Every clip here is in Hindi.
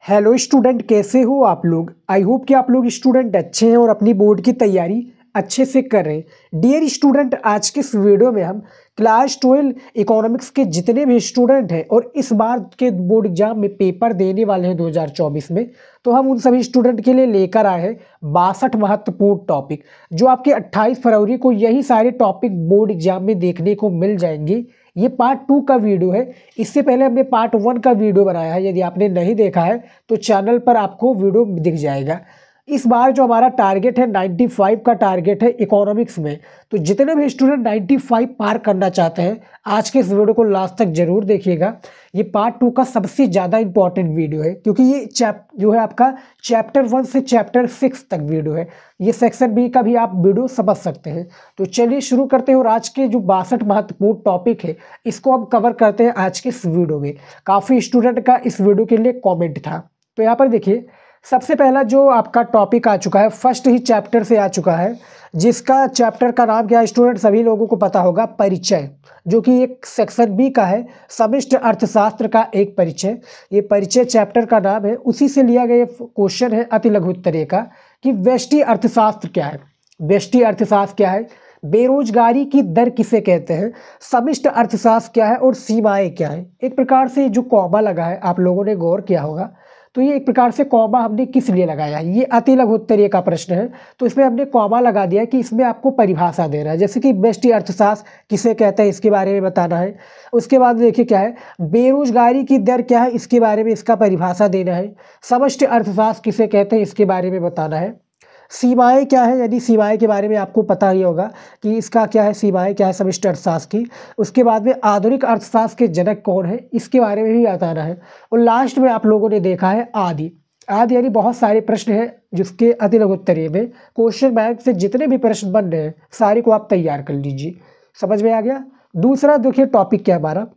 हेलो स्टूडेंट, कैसे हो आप लोग। आई होप कि आप लोग स्टूडेंट अच्छे हैं और अपनी बोर्ड की तैयारी अच्छे से कर रहे हैं। डियर स्टूडेंट, आज के इस वीडियो में हम क्लास 12 इकोनॉमिक्स के जितने भी स्टूडेंट हैं और इस बार के बोर्ड एग्जाम में पेपर देने वाले हैं 2024 में, तो हम उन सभी स्टूडेंट के लिए लेकर आए हैं 62 महत्वपूर्ण टॉपिक, जो आपके 28 फरवरी को यही सारे टॉपिक बोर्ड एग्जाम में देखने को मिल जाएंगे। ये पार्ट 2 का वीडियो है। इससे पहले हमने पार्ट 1 का वीडियो बनाया है, यदि आपने नहीं देखा है तो चैनल पर आपको वीडियो दिख जाएगा। इस बार जो हमारा टारगेट है 95 का टारगेट है इकोनॉमिक्स में, तो जितने भी स्टूडेंट 95 पार करना चाहते हैं आज के इस वीडियो को लास्ट तक जरूर देखिएगा। ये पार्ट 2 का सबसे ज़्यादा इंपॉर्टेंट वीडियो है, क्योंकि ये जो है आपका चैप्टर 1 से चैप्टर 6 तक वीडियो है। ये सेक्शन बी का भी आप वीडियो समझ सकते हैं। तो चलिए शुरू करते हैं और आज के जो 62 महत्वपूर्ण टॉपिक है इसको हम कवर करते हैं आज के इस वीडियो में। काफ़ी स्टूडेंट का इस वीडियो के लिए कॉमेंट था। तो यहाँ पर देखिए, सबसे पहला जो आपका टॉपिक आ चुका है, फर्स्ट ही चैप्टर से आ चुका है, जिसका चैप्टर का नाम क्या है स्टूडेंट, सभी लोगों को पता होगा, परिचय, जो कि एक सेक्शन बी का है, समष्टि अर्थशास्त्र का एक परिचय। ये परिचय चैप्टर का नाम है। उसी से लिया गया क्वेश्चन है अति लघु उत्तरीय का कि व्यष्टि अर्थशास्त्र क्या है। व्यष्टि अर्थशास्त्र क्या है, बेरोजगारी की दर किसे कहते हैं, समष्टि अर्थशास्त्र क्या है और सीमाएं क्या है। एक प्रकार से जो कॉमा लगा है, आप लोगों ने गौर किया होगा, तो ये एक प्रकार से कॉमा हमने किस लिए लगाया है, ये अति लघु उत्तरीय का प्रश्न है, तो इसमें हमने कॉमा लगा दिया है कि इसमें आपको परिभाषा देना है। जैसे कि व्यष्टि अर्थशास्त्र किसे कहते हैं इसके बारे में बताना है। उसके बाद देखिए क्या है, बेरोजगारी की दर क्या है इसके बारे में इसका परिभाषा देना है। समष्टि अर्थशास्त्र किसे कहते हैं इसके बारे में बताना है। सीमाएं क्या है, यानी सीमाएं के बारे में आपको पता ही होगा कि इसका क्या है, सीमाएं क्या है समष्टि अर्थशास्त्र की। उसके बाद में आधुनिक अर्थशास्त्र के जनक कौन है इसके बारे में भी बताना है। और लास्ट में आप लोगों ने देखा है आदि। आदि यानी बहुत सारे प्रश्न हैं जिसके अति लघु उत्तरीय में क्वेश्चन बैंक से जितने भी प्रश्न बन रहे हैं सारे को आप तैयार कर लीजिए। समझ में आ गया। दूसरा देखिए टॉपिक क्या है हमारा,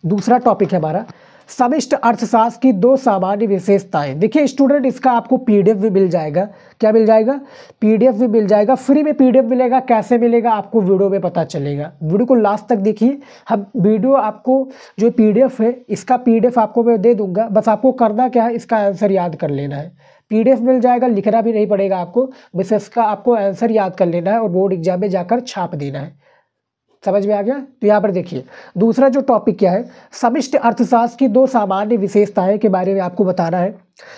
दूसरा टॉपिक है हमारा समष्टि अर्थशास्त्र की दो सामान्य विशेषताएं। देखिए स्टूडेंट, इसका आपको पीडीएफ भी मिल जाएगा। क्या मिल जाएगा, पीडीएफ भी मिल जाएगा। फ्री में पीडीएफ मिलेगा, कैसे मिलेगा आपको वीडियो में पता चलेगा। वीडियो को लास्ट तक देखिए। हम वीडियो आपको जो पीडीएफ है इसका पीडीएफ आपको मैं दे दूंगा, बस आपको करना क्या है, इसका आंसर याद कर लेना है। पीडीएफ मिल जाएगा, लिखना भी नहीं पड़ेगा आपको, बस इसका आपको आंसर याद कर लेना है और बोर्ड एग्जाम में जाकर छाप देना है। समझ में आ गया। तो यहाँ पर देखिए दूसरा जो टॉपिक क्या है, समष्टि अर्थशास्त्र की दो सामान्य विशेषताएं के बारे में आपको बताना है।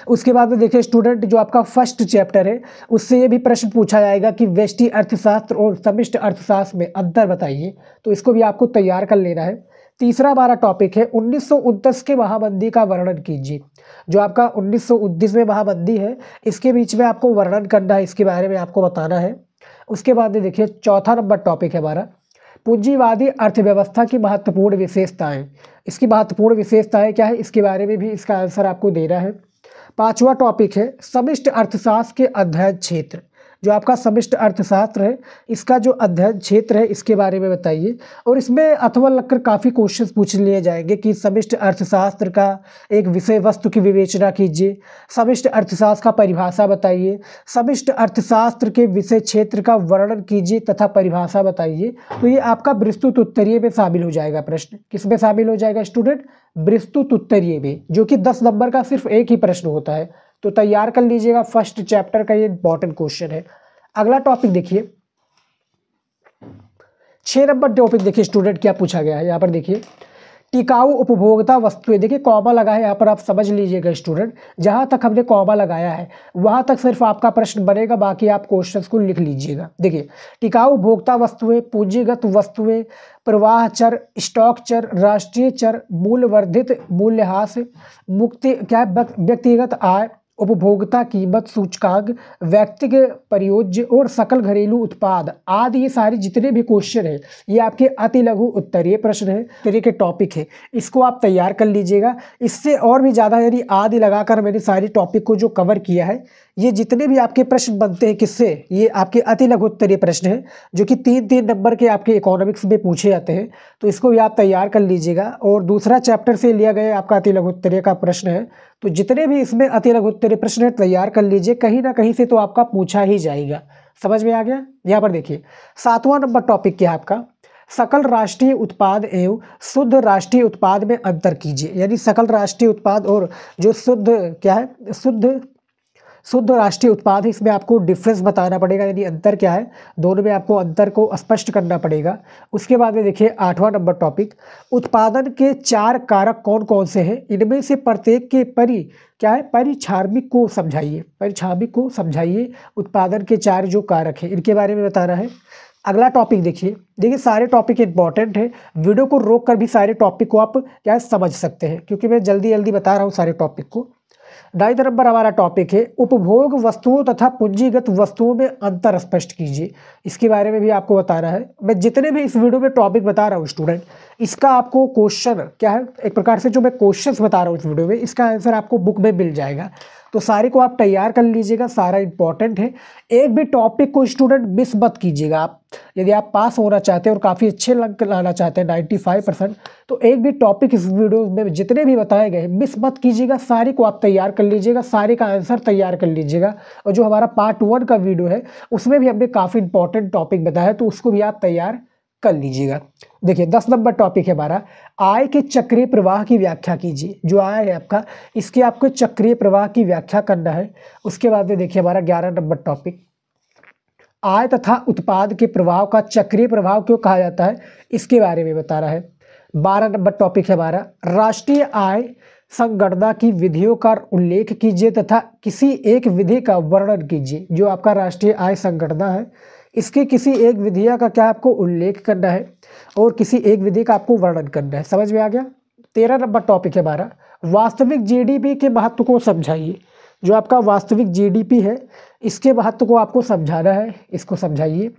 उसके बाद में देखिए स्टूडेंट, जो आपका फर्स्ट चैप्टर है उससे ये भी प्रश्न पूछा जाएगा कि व्यष्टि अर्थशास्त्र और समष्टि अर्थशास्त्र में अंतर बताइए, तो इसको भी आपको तैयार कर लेना है। तीसरा हमारा टॉपिक है 1929 के महामंदी का वर्णन कीजिए। जो आपका 1929 में महामंदी है इसके बीच में आपको वर्णन करना है, इसके बारे में आपको बताना है। उसके बाद में देखिए चौथा नंबर टॉपिक है हमारा पूंजीवादी अर्थव्यवस्था की महत्वपूर्ण विशेषताएं। इसकी महत्वपूर्ण विशेषताएं क्या है इसके बारे में भी इसका आंसर आपको देना है। पांचवा टॉपिक है समष्टि अर्थशास्त्र के अध्ययन क्षेत्र। जो आपका समष्टि अर्थशास्त्र है इसका जो अध्ययन क्षेत्र है इसके बारे में बताइए। और इसमें अथवा लगकर काफ़ी क्वेश्चंस पूछ लिए जाएंगे कि समष्टि अर्थशास्त्र का एक विषय वस्तु की विवेचना कीजिए, समष्टि अर्थशास्त्र का परिभाषा बताइए, समष्टि अर्थशास्त्र के विषय क्षेत्र का वर्णन कीजिए तथा परिभाषा बताइए। तो ये आपका विस्तृत उत्तरीय में शामिल हो जाएगा प्रश्न। किस में शामिल हो जाएगा स्टूडेंट, विस्तृत उत्तरीय में, जो कि 10 नंबर का सिर्फ एक ही प्रश्न होता है। तो तैयार कर लीजिएगा, फर्स्ट चैप्टर का ये इंपॉर्टेंट क्वेश्चन है। अगला टॉपिक देखिए 6 नंबर टॉपिक। देखिए स्टूडेंट क्या पूछा गया है यहाँ पर, देखिए टिकाऊ उपभोक्ता वस्तुएं। देखिए कॉमा लगा है यहाँ पर, आप समझ लीजिएगा स्टूडेंट, जहाँ तक हमने कॉमा लगाया है वहाँ तक सिर्फ आपका प्रश्न बनेगा, बाकी आप क्वेश्चंस को लिख लीजिएगा। देखिए टिकाऊ उपभोक्ता वस्तुएं, पूंजीगत वस्तुएं, प्रवाह चर, स्टॉक चर, राष्ट्रीय चर, मूल्यवर्धित मूल्यह्रास, मुक्ति क्या है, व्यक्तिगत आय, उपभोक्ता कीमत सूचकांक, व्यक्तिगत परियोज्य और सकल घरेलू उत्पाद आदि, ये सारे जितने भी क्वेश्चन हैं ये आपके अति लघु उत्तरीय प्रश्न है, तरह के टॉपिक है। इसको आप तैयार कर लीजिएगा। इससे और भी ज़्यादा यानी आदि लगाकर मैंने सारी टॉपिक को जो कवर किया है, ये जितने भी आपके प्रश्न बनते हैं किससे, ये आपके अति लघु उत्तरीय प्रश्न हैं जो कि 3-3 नंबर के आपके इकोनॉमिक्स में पूछे जाते हैं। तो इसको भी आप तैयार कर लीजिएगा। और दूसरा चैप्टर से लिया गया आपका अति लघु उत्तरीय का प्रश्न है, तो जितने भी इसमें अति लघु उत्तरीय प्रश्न है तैयार कर लीजिए, कहीं ना कहीं से तो आपका पूछा ही जाएगा। समझ में आ गया। यहाँ पर देखिए 7वां नंबर टॉपिक क्या है आपका, सकल राष्ट्रीय उत्पाद एवं शुद्ध राष्ट्रीय उत्पाद में अंतर कीजिए। यानी सकल राष्ट्रीय उत्पाद और जो शुद्ध क्या है, शुद्ध राष्ट्रीय उत्पाद है, इसमें आपको डिफरेंस बताना पड़ेगा, यानी अंतर क्या है, दोनों में आपको अंतर को स्पष्ट करना पड़ेगा। उसके बाद में देखिए 8वां नंबर टॉपिक, उत्पादन के 4 कारक कौन कौन से हैं, इनमें से प्रत्येक के परिचार्मिक को समझाइए। परिचार्मिक को समझाइए, उत्पादन के 4 जो कारक हैं इनके बारे में बताना है। अगला टॉपिक देखिए सारे टॉपिक इंपॉर्टेंट है, वीडियो को रोक कर भी सारे टॉपिक को आप क्या समझ सकते हैं, क्योंकि मैं जल्दी जल्दी बता रहा हूँ सारे टॉपिक को। 9वां नंबर हमारा टॉपिक है, उपभोग वस्तुओं तथा पूंजीगत वस्तुओं में अंतर स्पष्ट कीजिए। इसके बारे में भी आपको बताना है। मैं जितने भी इस वीडियो में टॉपिक बता रहा हूँ स्टूडेंट, इसका आपको क्वेश्चन क्या है, एक प्रकार से जो मैं क्वेश्चंस बता रहा हूँ इस वीडियो में, इसका आंसर आपको बुक में मिल जाएगा। तो सारे को आप तैयार कर लीजिएगा, सारा इंपॉर्टेंट है। एक भी टॉपिक को स्टूडेंट मिस मत कीजिएगा। आप यदि आप पास होना चाहते हैं और काफ़ी अच्छे अंक लाना चाहते हैं 95%, तो एक भी टॉपिक इस वीडियो में जितने भी बताए गए मिस मत कीजिएगा, सारे को आप तैयार कर लीजिएगा, सारे का आंसर तैयार कर लीजिएगा। और जो हमारा पार्ट 1 का वीडियो है उसमें भी हमने काफ़ी इंपॉर्टेंट टॉपिक बताया, तो उसको भी आप तैयार कर लीजिएगा। देखिए 10 नंबर टॉपिक है हमारा, आय के चक्रीय प्रवाह की व्याख्या कीजिए। जो आय है आपका, इसके आपको चक्रीय प्रवाह की व्याख्या करना है। उसके बाद में देखिए हमारा 11 नंबर टॉपिक, आय तथा उत्पाद के प्रभाव का चक्रीय प्रभाव क्यों कहा जाता है, इसके बारे में बता रहा है। 12 नंबर टॉपिक है हमारा, राष्ट्रीय आय संगणना की विधियों का उल्लेख कीजिए तथा किसी एक विधि का वर्णन कीजिए। जो आपका राष्ट्रीय आय संगणना है, इसके किसी एक विधिया का क्या आपको उल्लेख करना है और किसी एक विधि का आपको वर्णन करना है। समझ में आ गया। 13 नंबर टॉपिक है हमारा, वास्तविक जीडीपी के महत्व को समझाइए। जो आपका वास्तविक जीडीपी है, इसके महत्व को आपको समझाना है, इसको समझाइए।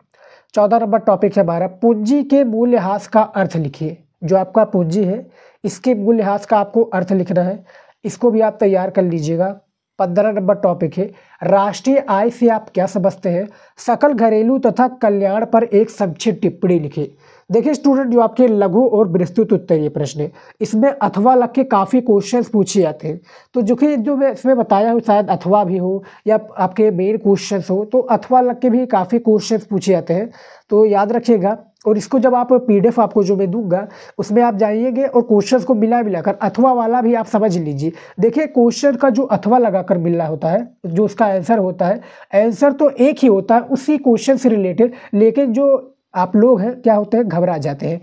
14 नंबर टॉपिक है हमारा, पूंजी के मूल्यह्रास का अर्थ लिखिए। जो आपका पूंजी है, इसके मूल्यह्रास का आपको अर्थ लिखना है, इसको भी आप तैयार कर लीजिएगा। 15 नंबर टॉपिक है, राष्ट्रीय आय से आप क्या समझते हैं, सकल घरेलू तथा कल्याण पर एक संक्षिप्त टिप्पणी लिखे। देखिए स्टूडेंट, जो आपके लघु और विस्तृत उत्तरीय प्रश्न है, इसमें अथवा लग के काफ़ी क्वेश्चंस पूछे जाते हैं। तो जो मैं इसमें बताया हूँ, शायद अथवा भी हो या आपके मेन क्वेश्चंस हो, तो अथवा लग के भी काफ़ी क्वेश्चंस पूछे जाते हैं, तो याद रखिएगा। और इसको जब आप PDF आपको जो मैं दूंगा, उसमें आप जाइएगे और क्वेश्चंस को मिलाकर अथवा वाला भी आप समझ लीजिए। देखिए क्वेश्चन का जो अथवा लगाकर मिल रहा होता है, जो उसका आंसर होता है, आंसर तो एक ही होता है उसी क्वेश्चन से रिलेटेड, लेकिन जो आप लोग हैं क्या होते हैं, घबरा जाते हैं,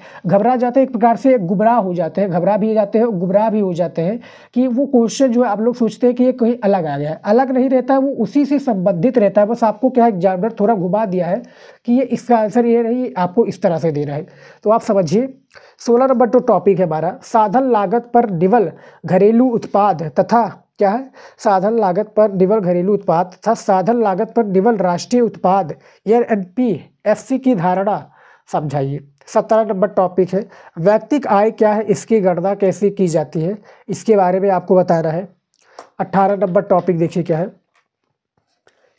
एक प्रकार से गुमराह हो जाते हैं, घबरा भी जाते हैं, गुमराह भी हो जाते हैं कि वो क्वेश्चन जो है आप लोग सोचते हैं कि ये कहीं अलग आ गया है। अलग नहीं रहता है, वो उसी से संबंधित रहता है। बस आपको क्या है, एग्जामिनर थोड़ा घुमा दिया है कि ये इसका आंसर ये नहीं, आपको इस तरह से देना है। तो आप समझिए। 16 नंबर तो टॉपिक है हमारा, साधन लागत पर निवल घरेलू उत्पाद तथा क्या है, साधन लागत पर निवल घरेलू उत्पाद तथा साधन लागत पर निवल राष्ट्रीय उत्पाद NPFC की धारणा समझाइए। 17 नंबर टॉपिक है, व्यक्तिगत आय क्या है, इसकी गणना कैसे की जाती है, इसके बारे में आपको बताना है। 18 नंबर टॉपिक देखिए क्या है,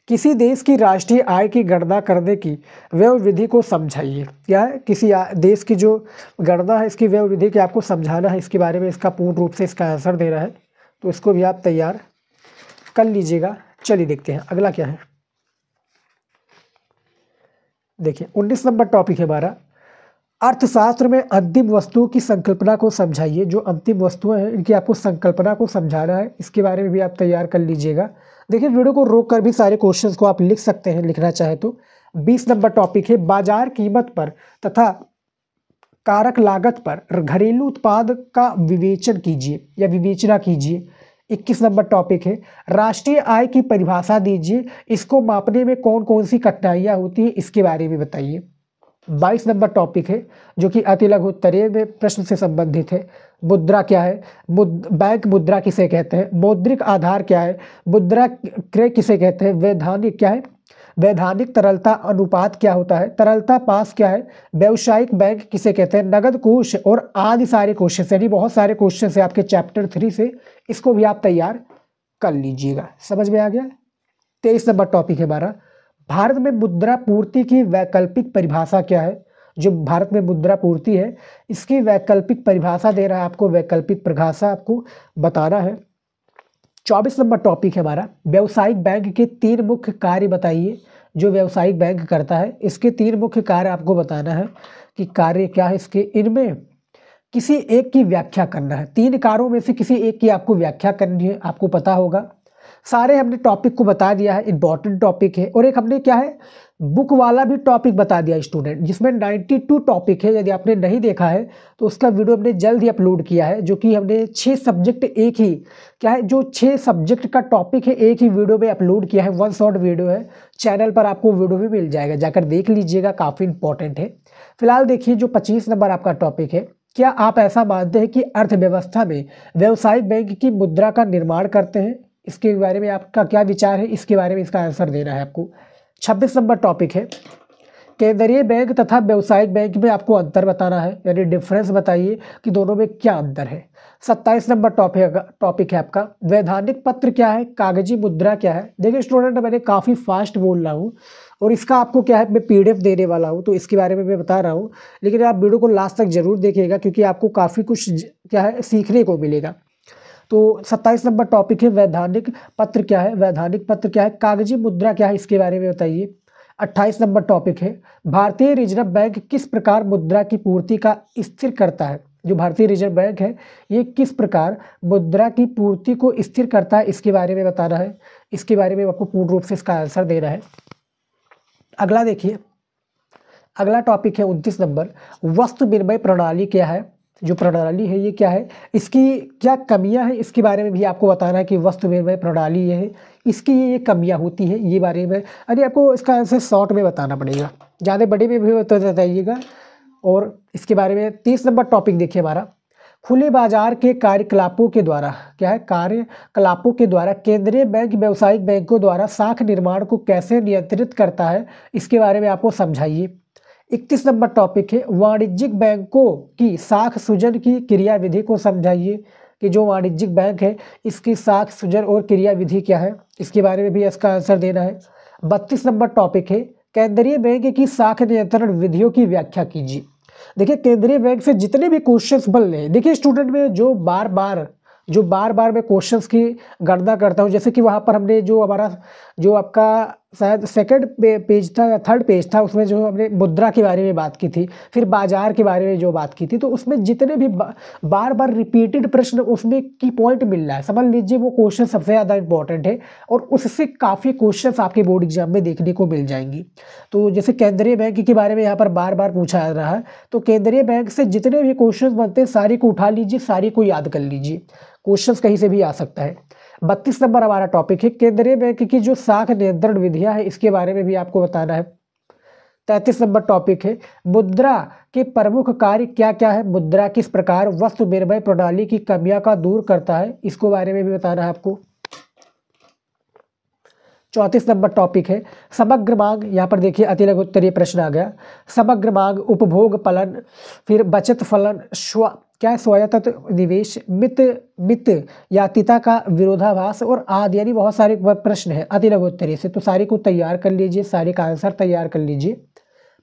किसी देश की राष्ट्रीय आय की गणना करने की व्यय विधि को समझाइए। क्या है, किसी देश की जो गणना है, इसकी व्यय विधि की आपको समझाना है, इसके बारे में इसका पूर्ण रूप से इसका आंसर देना है। तो इसको भी आप तैयार कर लीजिएगा। चलिए देखते हैं अगला क्या है। देखिए 19 नंबर टॉपिक है हमारा, अर्थशास्त्र में अंतिम वस्तुओं की संकल्पना को समझाइए। जो अंतिम वस्तुएं हैं, इनकी आपको संकल्पना को समझाना है, इसके बारे में भी आप तैयार कर लीजिएगा। देखिए वीडियो को रोक कर भी सारे क्वेश्चंस को आप लिख सकते हैं, लिखना चाहे तो। 20 नंबर टॉपिक है, बाजार कीमत पर तथा कारक लागत पर घरेलू उत्पाद का विवेचन कीजिए या विवेचना कीजिए। 21 नंबर टॉपिक है, राष्ट्रीय आय की परिभाषा दीजिए, इसको मापने में कौन कौन सी कठिनाइयाँ होती है, इसके बारे में बताइए। 22 नंबर टॉपिक है, जो कि अति लघु उत्तरीय में प्रश्न से संबंधित है, मुद्रा क्या है, बैंक मुद्रा किसे कहते हैं, मौद्रिक आधार क्या है, मुद्रा क्रय किसे कहते हैं, वैधानिक क्या है, वैधानिक तरलता अनुपात क्या होता है, तरलता पास क्या है, व्यावसायिक बैंक किसे कहते हैं, नगद कोष और आदि सारे क्वेश्चन, यानी बहुत सारे क्वेश्चन है आपके चैप्टर 3 से, इसको भी आप तैयार कर लीजिएगा। समझ में आ गया। 23 नंबर टॉपिक है हमारा, भारत में मुद्रा पूर्ति की वैकल्पिक परिभाषा क्या है। जो भारत में मुद्रा पूर्ति है, इसकी वैकल्पिक परिभाषा दे रहा है आपको, वैकल्पिक परिभाषा आपको बताना है। 24 नंबर टॉपिक है हमारा, व्यावसायिक बैंक के 3 मुख्य कार्य बताइए। जो व्यावसायिक बैंक करता है, इसके 3 मुख्य कार्य आपको बताना है। कि कार्य क्या है इसके, इनमें किसी एक की व्याख्या करना है। 3 कार्यों में से किसी एक की आपको व्याख्या करनी है, आपको पता होगा। सारे हमने टॉपिक को बता दिया है, इंपॉर्टेंट टॉपिक है। और एक हमने क्या है, बुक वाला भी टॉपिक बता दिया स्टूडेंट, जिसमें 92 टॉपिक है। यदि आपने नहीं देखा है तो उसका वीडियो हमने जल्द ही अपलोड किया है, जो कि हमने 6 सब्जेक्ट एक ही क्या है, जो 6 सब्जेक्ट का टॉपिक है एक ही वीडियो में अपलोड किया है। 1 शॉर्ट वीडियो है, चैनल पर आपको वीडियो भी मिल जाएगा, जाकर देख लीजिएगा, काफ़ी इंपॉर्टेंट है। फिलहाल देखिए जो 25 नंबर आपका टॉपिक है, क्या आप ऐसा मानते हैं कि अर्थव्यवस्था में व्यावसायिक बैंक की मुद्रा का निर्माण करते हैं? इसके बारे में आपका क्या विचार है, इसके बारे में इसका आंसर देना है आपको। 26 नंबर टॉपिक है, केंद्रीय बैंक तथा व्यावसायिक बैंक में आपको अंतर बताना है, यानी डिफरेंस बताइए कि दोनों में क्या अंतर है। 27 नंबर टॉपिक है आपका, वैधानिक पत्र क्या है, कागजी मुद्रा क्या है। देखिए स्टूडेंट, मैंने काफ़ी फास्ट बोल रहा हूँ और इसका आपको क्या है, मैं PDF देने वाला हूँ, तो इसके बारे में मैं बता रहा हूँ, लेकिन आप वीडियो को लास्ट तक जरूर देखिएगा, क्योंकि आपको काफ़ी कुछ क्या है सीखने को मिलेगा। तो 27 नंबर टॉपिक है, वैधानिक पत्र क्या है, वैधानिक पत्र क्या है, कागजी मुद्रा क्या है, इसके बारे में बताइए। 28 नंबर टॉपिक है, भारतीय रिजर्व बैंक किस प्रकार मुद्रा की पूर्ति का स्थिर करता है। जो भारतीय रिजर्व बैंक है ये किस प्रकार मुद्रा की पूर्ति को स्थिर करता है, इसके बारे में बताना है। इसके बारे में आपको पूर्ण रूप से इसका आंसर देना है। अगला देखिए, अगला टॉपिक है 29 नंबर, वस्तु विनिमय प्रणाली क्या है। जो प्रणाली है ये क्या है, इसकी क्या कमियां हैं, इसके बारे में भी आपको बताना है कि वस्तु विनिमय प्रणाली ये है, इसकी ये कमियां होती हैं, ये बारे में अरे आपको इसका आंसर शॉर्ट में बताना पड़ेगा, ज़्यादा बड़े में भी बताइएगा। और इसके बारे में 30 नंबर टॉपिक देखिए हमारा, खुले बाजार के कार्यकलापों के द्वारा क्या है, कार्यकलापों के द्वारा केंद्रीय बैंक व्यावसायिक बैंकों द्वारा साख निर्माण को कैसे नियंत्रित करता है, इसके बारे में आपको समझाइए। 31 नंबर टॉपिक है, वाणिज्यिक बैंकों की साख सृजन की क्रियाविधि को समझाइए, कि जो वाणिज्यिक बैंक है इसकी साख सृजन और क्रियाविधि क्या है, इसके बारे में भी इसका आंसर देना है। 32 नंबर टॉपिक है, केंद्रीय बैंक की साख नियंत्रण विधियों की व्याख्या कीजिए। देखिए केंद्रीय बैंक से जितने भी क्वेश्चंस बन रहे हैं, देखिए स्टूडेंट में जो बार बार मैं क्वेश्चंस की गणना करता हूं, जैसे कि वहां पर हमने जो हमारा जो आपका शायद सेकंड पेज था या थर्ड पेज था, उसमें जो हमने मुद्रा के बारे में बात की थी, फिर बाजार के बारे में जो बात की थी, तो उसमें जितने भी बार बार रिपीटेड प्रश्न उसमें की पॉइंट मिल रहा है, समझ लीजिए वो क्वेश्चन सबसे ज़्यादा इंपॉर्टेंट है और उससे काफ़ी क्वेश्चन आपके बोर्ड एग्जाम में देखने को मिल जाएंगी। तो जैसे केंद्रीय बैंक के बारे में यहाँ पर बार बार पूछा जा रहा है, तो केंद्रीय बैंक से जितने भी क्वेश्चन बनते हैं सारी को उठा लीजिए, सारी को याद कर लीजिए, क्वेश्चंस कहीं से भी आ सकता है। 32 नंबर हमारा टॉपिक है, केंद्रीय बैंक की जो साख नियंत्रण विधियां है, इसके बारे में भी आपको बताना है। 33 नंबर टॉपिक है, मुद्रा के प्रमुख कार्य क्या क्या है, मुद्रा किस प्रकार वस्तु विनिमय प्रणाली की कमियां का दूर करता है, इसको बारे में भी बताना है आपको। 34 नंबर टॉपिक है, समग्र मांग, यहाँ पर देखिए अति लघु उत्तरीय प्रश्न आ गया। समग्र मांग, उपभोग फलन, फिर बचत फलन, क्या स्वायत्त निवेश, मित यातिता का विरोधाभास और आदि, यानी बहुत सारे प्रश्न हैं अति लघु उत्तरीय से, तो सारे को तैयार कर लीजिए, सारे का आंसर तैयार कर लीजिए।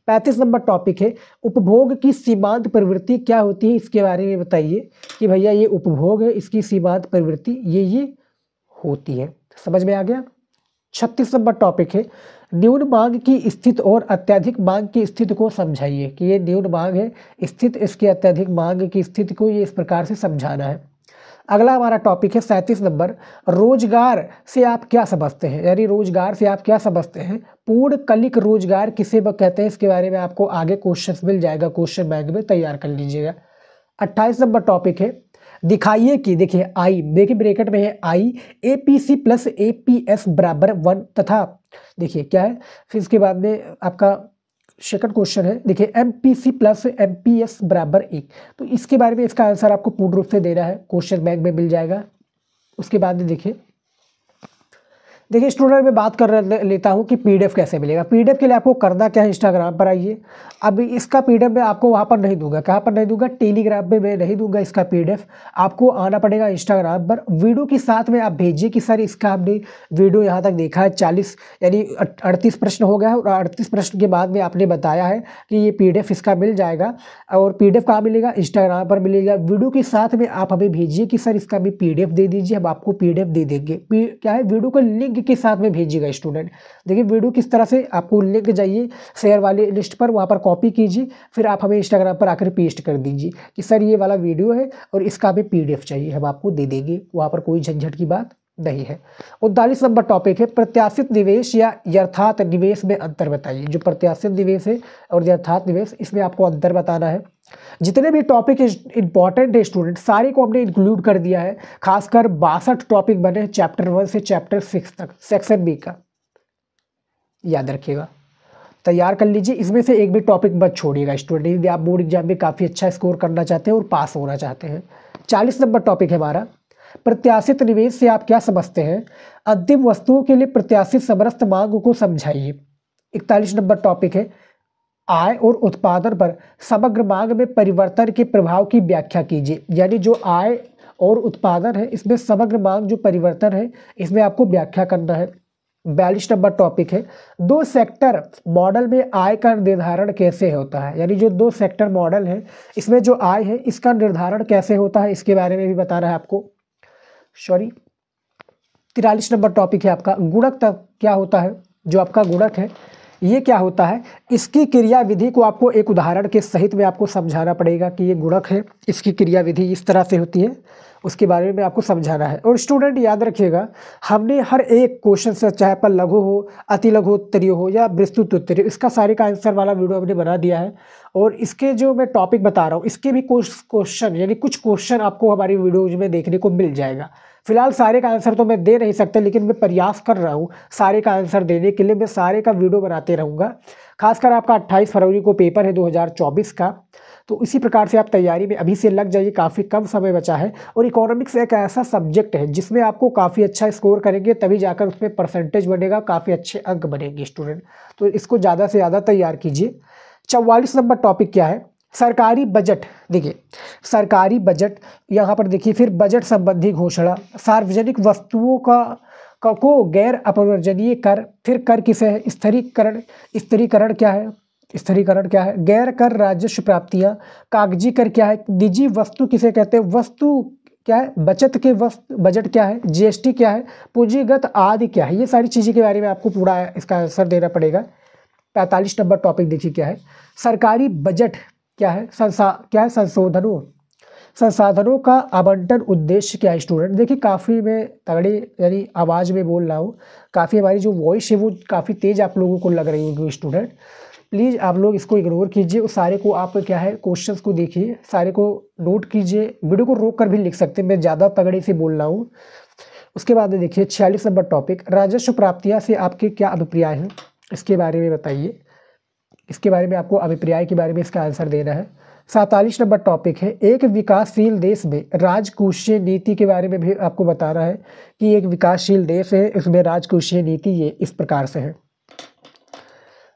35 नंबर टॉपिक है, उपभोग की सीमांत प्रवृत्ति क्या होती है, इसके बारे में बताइए कि भैया ये उपभोग है, इसकी सीमांत प्रवृत्ति ये होती है। समझ में आ गया। 36 नंबर टॉपिक है, न्यून मांग की स्थिति और अत्यधिक मांग की स्थिति को समझाइए, कि ये न्यून मांग है स्थिति, इसकी अत्यधिक मांग की स्थिति को ये इस प्रकार से समझाना है। अगला हमारा टॉपिक है 37 नंबर, रोजगार से आप क्या समझते हैं, यानी रोजगार से आप क्या समझते हैं, पूर्णकालिक रोजगार किसे कहते हैं, इसके बारे में आपको आगे क्वेश्चन मिल जाएगा, क्वेश्चन बैंक में तैयार कर लीजिएगा। 28 नंबर टॉपिक है, दिखाइए कि देखिए आई, देखिए ब्रैकेट में है आई, APC प्लस APS बराबर 1 तथा देखिए क्या है, फिर इसके बाद में आपका सेकंड क्वेश्चन है, देखिए MPC प्लस MPS बराबर 1, तो इसके बारे में इसका आंसर आपको पूर्ण रूप से देना है, क्वेश्चन बैंक में मिल जाएगा। उसके बाद में देखिए स्टूडेंट मैं बात कर लेता हूँ कि PDF कैसे मिलेगा। PDF के लिए आपको करना क्या है, इंस्टाग्राम पर आइए। अब इसका PDF मैं आपको वहाँ पर नहीं दूंगा, कहाँ पर नहीं दूंगा, टेलीग्राम में मैं नहीं दूंगा इसका PDF, आपको आना पड़ेगा इंस्टाग्राम पर। वीडियो के साथ में आप भेजिए कि सर इसका हमने वीडियो यहाँ तक देखा है, 40 यानी 38 प्रश्न हो गया है और 38 प्रश्न के बाद में आपने बताया है कि ये PDF इसका मिल जाएगा। और PDF कहाँ मिलेगा, इंस्टाग्राम पर मिलेगा। वीडियो के साथ में आप हमें भेजिए कि सर इसका भी PDF दे दीजिए, हम आपको PDF दे देंगे। क्या है, वीडियो का लिंक लिंक के साथ में भेजिएगा स्टूडेंट। देखिए वीडियो किस तरह से, आपको लिंक जाइए शेयर वाली लिस्ट पर, वहाँ पर कॉपी कीजिए, फिर आप हमें इंस्टाग्राम पर आकर पेस्ट कर दीजिए कि सर ये वाला वीडियो है और इसका हमें PDF चाहिए, हम आपको दे देंगे। वहाँ पर कोई झंझट की बात नहीं है। 39 नंबर टॉपिक है प्रत्याशित निवेश या यथार्थ निवेश में अंतर बताइए। जो प्रत्याशित निवेश है और यथार्थ निवेश, इसमें आपको अंतर बताना है। जितने भी टॉपिक इंपॉर्टेंट है स्टूडेंट, सारे को हमने इंक्लूड कर दिया है। खासकर 62 टॉपिक बने हैं चैप्टर 1 से चैप्टर 6 तक, सेक्शन बी का, याद रखिएगा, तैयार कर लीजिए। इसमें से एक भी टॉपिक मत छोड़िएगा स्टूडेंट, यदि आप बोर्ड एग्जाम में काफ़ी अच्छा स्कोर करना चाहते हैं और पास होना चाहते हैं। 40 नंबर टॉपिक है हमारा प्रत्याशित निवेश से आप क्या समझते हैं, अंतिम वस्तुओं के लिए प्रत्याशित समस्त मांग को समझाइए। 41 नंबर टॉपिक है आय और उत्पादन पर समग्र मांग में परिवर्तन के प्रभाव की व्याख्या कीजिए। यानी जो आय और उत्पादन है, इसमें समग्र मांग जो परिवर्तन है, इसमें आपको व्याख्या करना है। 42 नंबर टॉपिक है 2 सेक्टर मॉडल में आय का निर्धारण कैसे होता है। यानी जो 2 सेक्टर मॉडल है, इसमें जो आय है इसका निर्धारण कैसे होता है, इसके बारे में भी बताना है आपको। 43 नंबर टॉपिक है आपका गुणक क्या होता है। जो आपका गुणक है ये क्या होता है, इसकी क्रिया विधि को आपको एक उदाहरण के सहित में आपको समझाना पड़ेगा कि ये गुणक है, इसकी क्रिया विधि इस तरह से होती है, उसके बारे में आपको समझाना है। और स्टूडेंट याद रखिएगा, हमने हर एक क्वेश्चन से, चाहे पर लघु हो, अति लघु उत्तरीय हो या विस्तृत उत्तरीय, इसका सारे का आंसर वाला वीडियो हमने बना दिया है। और इसके जो मैं टॉपिक बता रहा हूँ, इसके भी क्वेश्चन यानी कुछ क्वेश्चन आपको हमारी वीडियोज में देखने को मिल जाएगा। फिलहाल सारे का आंसर तो मैं दे नहीं सकता, लेकिन मैं प्रयास कर रहा हूँ सारे का आंसर देने के लिए। मैं सारे का वीडियो बनाते रहूँगा। खासकर आपका 28 फरवरी को पेपर है 2024 का, तो इसी प्रकार से आप तैयारी में अभी से लग जाइए, काफ़ी कम समय बचा है। और इकोनॉमिक्स एक ऐसा सब्जेक्ट है जिसमें आपको काफ़ी अच्छा स्कोर करेंगे, तभी जाकर उसमें परसेंटेज बनेगा, काफ़ी अच्छे अंक बनेंगे स्टूडेंट। तो इसको ज़्यादा से ज़्यादा तैयार कीजिए। 44 नंबर टॉपिक क्या है, सरकारी बजट। देखिए सरकारी बजट, यहाँ पर देखिए फिर बजट संबंधी घोषणा, सार्वजनिक वस्तुओं को गैर अपवर्जनीय कर, फिर कर किसे है, स्थिरीकरण। स्थिरीकरण क्या है, स्थिरीकरण क्या है, गैर कर राजस्व प्राप्तियाँ, कागजी कर क्या है, निजी वस्तु किसे कहते हैं, वस्तु क्या है, बचत के वस्तु बजट क्या है, GST क्या है, पूंजीगत आदि क्या है। ये सारी चीज़ें के बारे में आपको पूरा इसका आंसर देना पड़ेगा। 45 नंबर टॉपिक देखिए क्या है, सरकारी बजट क्या है, संसाधनों का आवंटन उद्देश्य क्या है स्टूडेंट। देखिए काफ़ी मैं तगड़ी यानी आवाज़ में बोल रहा हूँ, काफ़ी हमारी जो वॉइस है वो काफ़ी तेज़ आप लोगों को लग रही होगी स्टूडेंट। प्लीज़ आप लोग इसको इग्नोर कीजिए, उस सारे को आप क्या है क्वेश्चंस को देखिए, सारे को नोट कीजिए, वीडियो को रोक कर भी लिख सकते हैं, मैं ज़्यादा तगड़े से बोल रहा हूँ। उसके बाद देखिए 46 नंबर टॉपिक राजस्व प्राप्तियाँ से आपके क्या अभिप्राय हैं, इसके बारे में बताइए। इसके बारे में आपको अभिप्राय के बारे में इसका आंसर देना है। 47 नंबर टॉपिक है एक विकासशील देश में राजकोषीय नीति के बारे में भी आपको बताना है कि एक विकासशील देश है, इसमें राजकोषीय नीति ये इस प्रकार से है।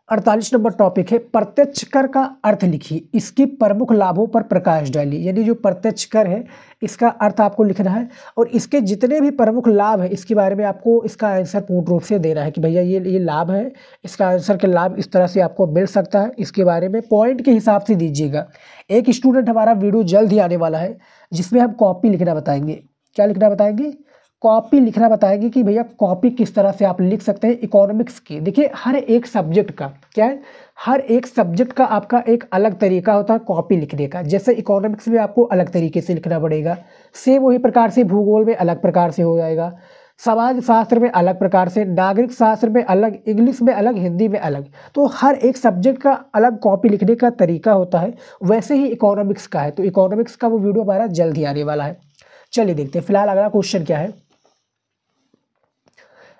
48 नंबर टॉपिक है प्रत्यक्ष कर का अर्थ लिखिए, इसके प्रमुख लाभों पर प्रकाश डालिए। यानी जो प्रत्यक्ष कर है इसका अर्थ आपको लिखना है और इसके जितने भी प्रमुख लाभ है इसके बारे में आपको इसका आंसर पूर्ण रूप से देना है कि भैया ये लाभ है, इसका आंसर के लाभ इस तरह से आपको मिल सकता है, इसके बारे में पॉइंट के हिसाब से दीजिएगा। एक स्टूडेंट हमारा वीडियो जल्द ही आने वाला है जिसमें हम कॉपी लिखना बताएंगे। क्या लिखना बताएंगे, कॉपी लिखना बताएंगे कि भैया कॉपी किस तरह से आप लिख सकते हैं इकोनॉमिक्स की। देखिए हर एक सब्जेक्ट का क्या है, हर एक सब्जेक्ट का आपका एक अलग तरीका होता है कॉपी लिखने का। जैसे इकोनॉमिक्स में आपको अलग तरीके से लिखना पड़ेगा, सेम वही प्रकार से भूगोल में अलग प्रकार से हो जाएगा, समाज शास्त्र में अलग प्रकार से, नागरिक शास्त्र में अलग, इंग्लिश में अलग, हिंदी में अलग। तो हर एक सब्जेक्ट का अलग कॉपी लिखने का तरीका होता है, वैसे ही इकोनॉमिक्स का है। तो इकोनॉमिक्स का वो वीडियो हमारा जल्द ही आने वाला है। चलिए देखते हैं फिलहाल अगला क्वेश्चन क्या है।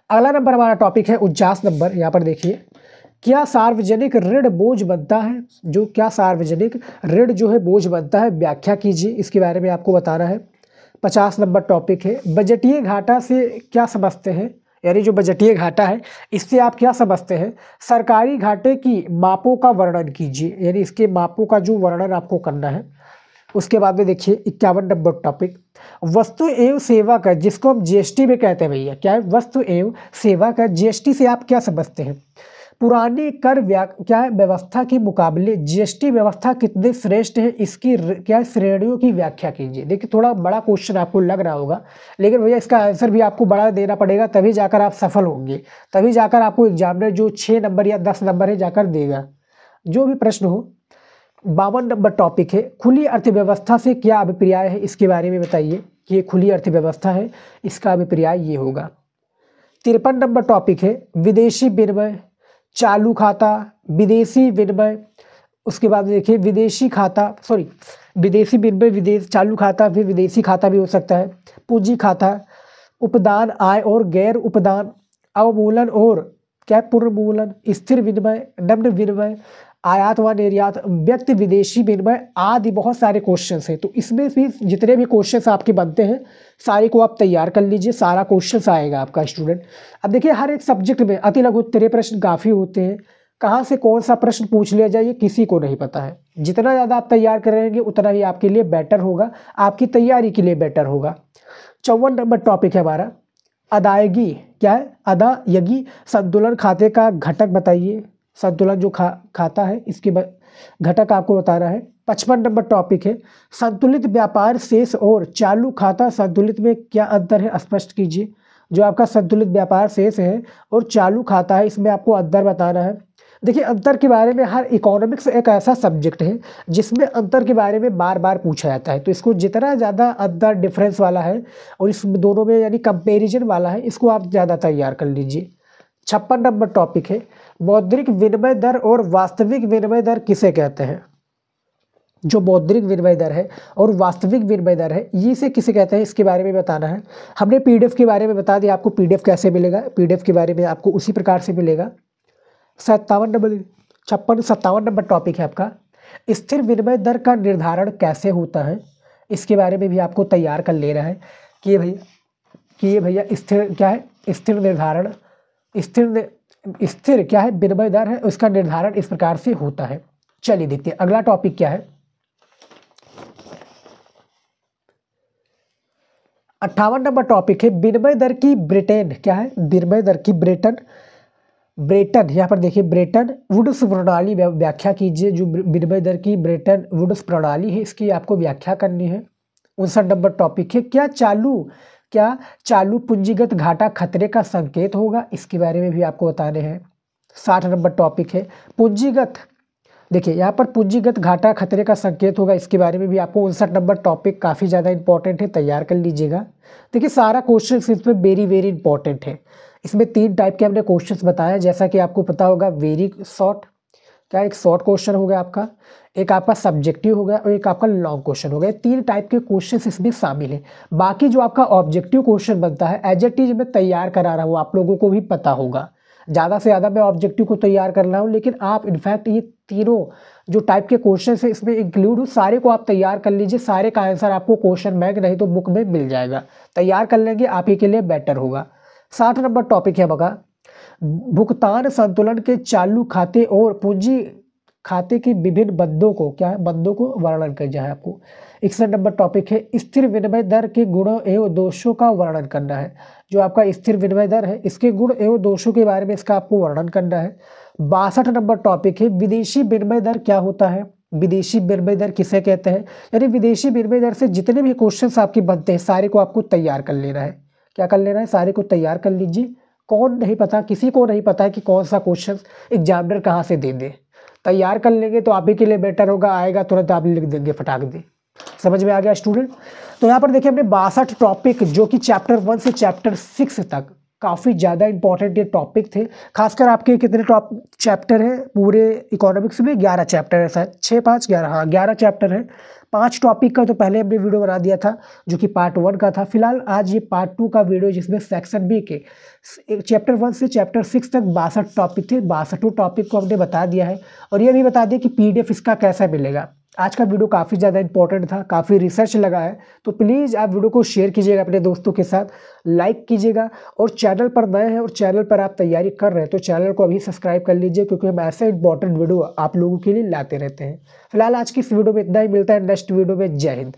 अगला नंबर हमारा टॉपिक है 49 नंबर। यहाँ पर देखिए क्या सार्वजनिक ऋण बोझ बनता है, जो क्या सार्वजनिक ऋण जो है बोझ बनता है, व्याख्या कीजिए, इसके बारे में आपको बताना है। 50 नंबर टॉपिक है बजटीय घाटा से क्या समझते हैं, यानी जो बजटीय घाटा है इससे आप क्या समझते हैं। सरकारी घाटे की मापों का वर्णन कीजिए, यानी इसके मापों का जो वर्णन आपको करना है। उसके बाद में देखिए 51 नंबर टॉपिक वस्तु एवं सेवा कर, जिसको हम GST में कहते हैं भैया, क्या है वस्तु एवं सेवा कर, GST से आप क्या समझते हैं। पुरानी कर क्या है व्यवस्था के मुकाबले जीएसटी व्यवस्था कितने श्रेष्ठ है, इसकी क्या श्रेणियों की व्याख्या कीजिए। देखिए थोड़ा बड़ा क्वेश्चन आपको लग रहा होगा, लेकिन भैया इसका आंसर भी आपको बड़ा देना पड़ेगा, तभी जाकर आप सफल होंगे, तभी जाकर आपको एग्जामिनर जो 6 नंबर या 10 नंबर है जाकर देगा, जो भी प्रश्न हो। 52 नंबर टॉपिक है, खुली अर्थव्यवस्था से क्या अभिप्राय है, इसके बारे में बताइए कि ये खुली अर्थव्यवस्था है, इसका अभिप्राय ये होगा। 53 नंबर टॉपिक है, विदेशी विनिमय, चालू खाता, विदेशी विनिमय, उसके बाद देखिए विदेशी खाता, सॉरी विदेशी विनिमय, विदेश चालू खाता, फिर विदेशी खाता भी हो सकता है, पूंजी खाता, उपदान, आय और गैर उपदान, अवमूलन और क्या पुनर्मूलन, स्थिर विनिमय, नम्र विनिमय, आयात व निर्यात, व्यक्ति विदेशी विनिमय आदि बहुत सारे क्वेश्चंस हैं। तो इसमें भी जितने भी क्वेश्चंस आपके बनते हैं सारे को आप तैयार कर लीजिए, सारा क्वेश्चंस आएगा आपका स्टूडेंट। अब देखिए हर एक सब्जेक्ट में अति लघु उत्तरीय प्रश्न काफ़ी होते हैं, कहाँ से कौन सा प्रश्न पूछ लिया जाए ये किसी को नहीं पता है। जितना ज़्यादा आप तैयार करेंगे उतना ही आपके लिए बेटर होगा, आपकी तैयारी के लिए बेटर होगा। 54 नंबर टॉपिक है हमारा अदायगी, क्या है अदायगी, संतुलन खाते का घटक बताइए, संतुलन जो खाता है इसके घटक आपको बताना है। 55 नंबर टॉपिक है संतुलित व्यापार शेष और चालू खाता संतुलित में क्या अंतर है, स्पष्ट कीजिए। जो आपका संतुलित व्यापार शेष है और चालू खाता है इसमें आपको अंतर बताना है। देखिए अंतर के बारे में हर इकोनॉमिक्स एक ऐसा सब्जेक्ट है जिसमें अंतर के बारे में बार बार पूछा जाता है, तो इसको जितना ज़्यादा अंतर डिफरेंस वाला है और इस दोनों में यानी कंपेरिजन वाला है इसको आप ज़्यादा तैयार कर लीजिए। 56 नंबर टॉपिक है मौद्रिक विनिमय दर और वास्तविक विनिमय दर किसे कहते हैं। जो मौद्रिक विनिमय दर है और वास्तविक विनिमय दर है ये से किसे कहते हैं, इसके बारे में बताना है। हमने पीडीएफ के बारे में बता दिया, आपको पीडीएफ कैसे मिलेगा, पीडीएफ के बारे में आपको उसी प्रकार से मिलेगा। 57 नंबर टॉपिक है आपका स्थिर विनिमय दर का निर्धारण कैसे होता है, इसके बारे में भी आपको तैयार कर लेना है कि ये भैया स्थिर क्या है, स्थिर निर्धारण, स्थिर क्या है विनिमय दर है, उसका निर्धारण इस प्रकार से होता है। चलिए देखते हैं अगला टॉपिक क्या है। 58 नंबर टॉपिक है विनिमय दर की ब्रिटेन, क्या है विनिमय दर की ब्रेटन यहाँ पर देखिए ब्रेटन वुड्स प्रणाली व्याख्या कीजिए। जो विनिमय दर की ब्रेटन वुड्स प्रणाली है इसकी आपको व्याख्या करनी है। 59 नंबर टॉपिक है क्या चालू पूंजीगत घाटा खतरे का संकेत होगा, इसके बारे में भी आपको बताने हैं। 60 नंबर टॉपिक है पूंजीगत, देखिए यहाँ पर पूंजीगत घाटा खतरे का संकेत होगा, इसके बारे में भी आपको 59 नंबर टॉपिक काफ़ी ज़्यादा इंपॉर्टेंट है, तैयार कर लीजिएगा। देखिए सारा क्वेश्चन इसमें वेरी वेरी इंपॉर्टेंट है। इसमें 3 टाइप के हमने क्वेश्चंस बताए, जैसा कि आपको पता होगा वेरी शॉर्ट, क्या एक शॉर्ट क्वेश्चन हो गया आपका, एक आपका सब्जेक्टिव हो गया और एक आपका लॉन्ग क्वेश्चन हो गया। 3 टाइप के क्वेश्चंस इसमें शामिल हैं। बाकी जो आपका ऑब्जेक्टिव क्वेश्चन बनता है एज इट इज मैं तैयार करा रहा हूँ, आप लोगों को भी पता होगा। ज़्यादा से ज़्यादा मैं ऑब्जेक्टिव को तैयार कर रहा हूँ, लेकिन आप इनफैक्ट ये तीनों जो टाइप के क्वेश्चन है इसमें इंक्लूड हो, सारे को आप तैयार कर लीजिए। सारे का आंसर आपको क्वेश्चन बैंक नहीं तो बुक में मिल जाएगा, तैयार कर लेंगे आप ही के लिए बेटर होगा। 60 नंबर टॉपिक है बगा भुगतान संतुलन के चालू खाते और पूंजी खाते के विभिन्न बंदों को, क्या है बंदों को वर्णन कर जाए आपको। 61 नंबर टॉपिक है स्थिर विनिमय दर के गुणों एवं दोषों का वर्णन करना है। जो आपका स्थिर विनिमय दर है इसके गुण एवं दोषों के बारे में इसका आपको वर्णन करना है। 62 नंबर टॉपिक है विदेशी विनिमय दर क्या होता है, विदेशी विनिमय दर किसे कहते हैं। यानी विदेशी विनिमय दर से जितने भी क्वेश्चन आपके बनते हैं सारे को आपको तैयार कर लेना है। क्या कर लेना है, सारे को तैयार कर लीजिए। कौन नहीं पता, किसी को नहीं पता है कि कौन सा क्वेश्चन एग्जामिनर कहाँ से दे दे, तैयार कर लेंगे तो आप ही के लिए बेटर होगा, आएगा तुरंत आप लिख देंगे फटाक दे। समझ में आ गया स्टूडेंट। तो यहाँ पर देखिए हमने 62 टॉपिक जो कि चैप्टर 1 से चैप्टर 6 तक काफ़ी ज़्यादा इंपॉर्टेंट ये टॉपिक थे। खासकर आपके कितने चैप्टर हैं पूरे इकोनॉमिक्स में, 11 चैप्टर है शायद, 6 5 11, हाँ 11 चैप्टर है। 5 टॉपिक का तो पहले हमने वीडियो बना दिया था जो कि पार्ट 1 का था। फिलहाल आज ये पार्ट 2 का वीडियो जिसमें सेक्शन बी के चैप्टर 1 से चैप्टर 6 तक 62 टॉपिक थे। 62 टॉपिक को हमने बता दिया है और ये भी बता दिया कि पीडीएफ इसका कैसा मिलेगा। आज का वीडियो काफ़ी ज़्यादा इंपॉर्टेंट था, काफ़ी रिसर्च लगा है, तो प्लीज़ आप वीडियो को शेयर कीजिएगा अपने दोस्तों के साथ, लाइक कीजिएगा और चैनल पर नए हैं और चैनल पर आप तैयारी कर रहे हैं तो चैनल को अभी सब्सक्राइब कर लीजिए, क्योंकि हम ऐसे इंपॉर्टेंट वीडियो आप लोगों के लिए लाते रहते हैं। फिलहाल आज की इस वीडियो में इतना ही, मिलता है नेक्स्ट वीडियो में। जय हिंद।